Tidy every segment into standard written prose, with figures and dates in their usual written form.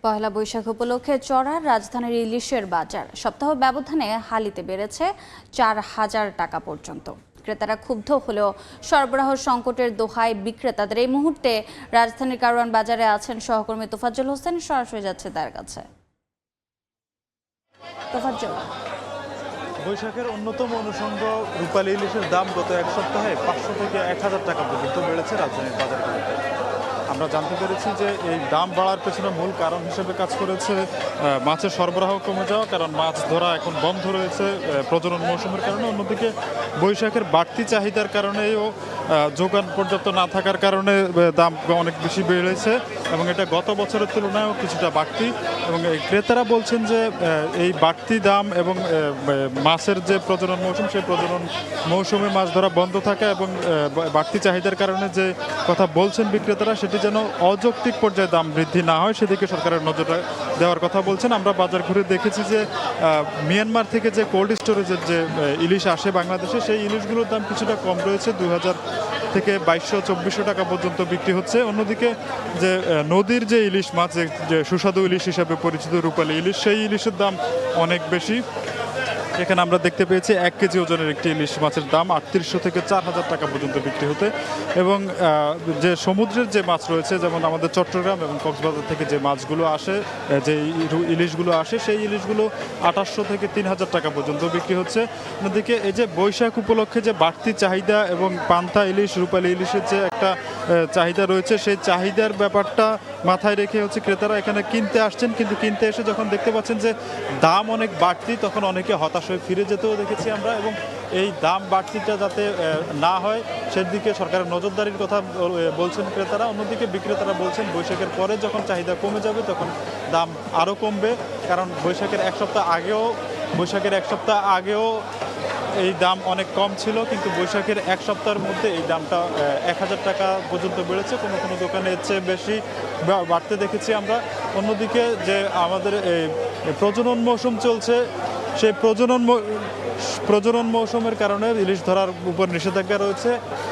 পহেলা বৈশাখ উপলক্ষে চড়ার রাজধানীর ইলিশের বাজার সপ্তাহ ব্যবধানে হালিতে বেড়েছে ৪,০০০ টাকা পর্যন্ত। ক্রেতারা ক্ষুব্ধ হলেও সরবরাহ সংকটের দোহায় বিক্রেতাদের। এই মুহূর্তে রাজধানীর কারওয়ান বাজারে আছেন সহকর্মী তোফাজ্জল হোসেন, সরাসরি যাচ্ছে তার কাছে। তোফাজ্জল, বৈশাখের অন্যতম অনুষঙ্গ রূপালী ইলিশের দাম গত এক সপ্তাহে ৫০০ থেকে ১,০০০ টাকা পর্যন্ত বেড়েছে রাজধানীর বাজারগুলোতে। আমরা জানতে পেরেছি যে এই দাম বাড়ার পেছনে মূল কারণ হিসেবে কাজ করেছে মাছের সরবরাহ কমে যাওয়া, কারণ মাছ ধরা এখন বন্ধ রয়েছে প্রজনন মৌসুমের কারণে। অন্যদিকে বৈশাখের বাড়তি চাহিদার কারণেও যোগান পর্যাপ্ত না থাকার কারণে দাম অনেক বেশি বেড়েছে এবং এটা গত বছরের তুলনায়ও কিছুটা বাড়তি। এবং ক্রেতারা বলছেন যে এই বাড়তি দাম এবং মাছের যে প্রজনন মৌসুম, সেই প্রজনন মৌসুমে মাছ ধরা বন্ধ থাকা এবং বাড়তি চাহিদার কারণে যে কথা বলছেন বিক্রেতারা, সেটি যেন অযৌক্তিক পর্যায়ে দাম বৃদ্ধি না হয় সেদিকে সরকারের নজর দেওয়ার কথা বলছেন। আমরা বাজার ঘুরে দেখেছি যে মিয়ানমার থেকে যে কোল্ড স্টোরেজের যে ইলিশ আসে বাংলাদেশে, সেই ইলিশগুলোর দাম কিছুটা কম রয়েছে, ২,০০০ থেকে ২,২০০-২৪০০ টাকা পর্যন্ত বিক্রি হচ্ছে। অন্যদিকে যে নদীর যে ইলিশ মাছ, যে সুস্বাদু ইলিশ হিসাবে পরিচিত রূপালী ইলিশ, সেই ইলিশের দাম অনেক বেশি। এখানে আমরা দেখতে পেয়েছি ১ কেজি ওজনের একটি ইলিশ মাছের দাম ৩৮০০ থেকে ৪,০০০ টাকা পর্যন্ত বিক্রি হতে। এবং যে সমুদ্রের যে মাছ রয়েছে, যেমন আমাদের চট্টগ্রাম এবং কক্সবাজার থেকে যে মাছগুলো আসে, যে ইলিশগুলো আসে, সেই ইলিশগুলো ২৮০০ থেকে ৩,০০০ টাকা পর্যন্ত বিক্রি হচ্ছে। অন্যদিকে এই যে বৈশাখ উপলক্ষে যে বাড়তি চাহিদা এবং পান্তা ইলিশ, রূপালী ইলিশের যে একটা চাহিদা রয়েছে, সেই চাহিদার ব্যাপারটা মাথায় রেখে ক্রেতারা এখানে কিনতে আসছেন। কিন্তু কিনতে এসে যখন দেখতে পাচ্ছেন যে দাম অনেক বাড়তি, তখন অনেকে হতাশ হয়ে ফিরে যেতেও দেখেছি আমরা। এবং এই দাম বাড়তিটা যাতে না হয় সেদিকে সরকারের নজরদারির কথা বলছেন ক্রেতারা। অন্যদিকে বিক্রেতারা বলছেন বৈশাখের পরে যখন চাহিদা কমে যাবে তখন দাম আরও কমবে, কারণ বৈশাখের এক সপ্তাহ আগেও এই দাম অনেক কম ছিল, কিন্তু বৈশাখের এক সপ্তাহের মধ্যে এই দামটা ১,০০০ টাকা পর্যন্ত বেড়েছে। কোনো কোনো দোকানে এর চেয়ে বেশি বাড়তে দেখেছি আমরা। অন্যদিকে যে আমাদের এই প্রজনন মৌসুম চলছে, সেই প্রজনন মৌসুমের কারণে ইলিশ ধরার উপর নিষেধাজ্ঞা রয়েছে।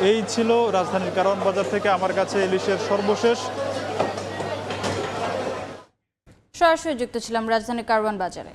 এই ছিল রাজধানীর কারওয়ান বাজার থেকে আমার কাছে ইলিশের সর্বশেষ। সরাসরি যুক্ত ছিলাম রাজধানীর কারওয়ান বাজারে।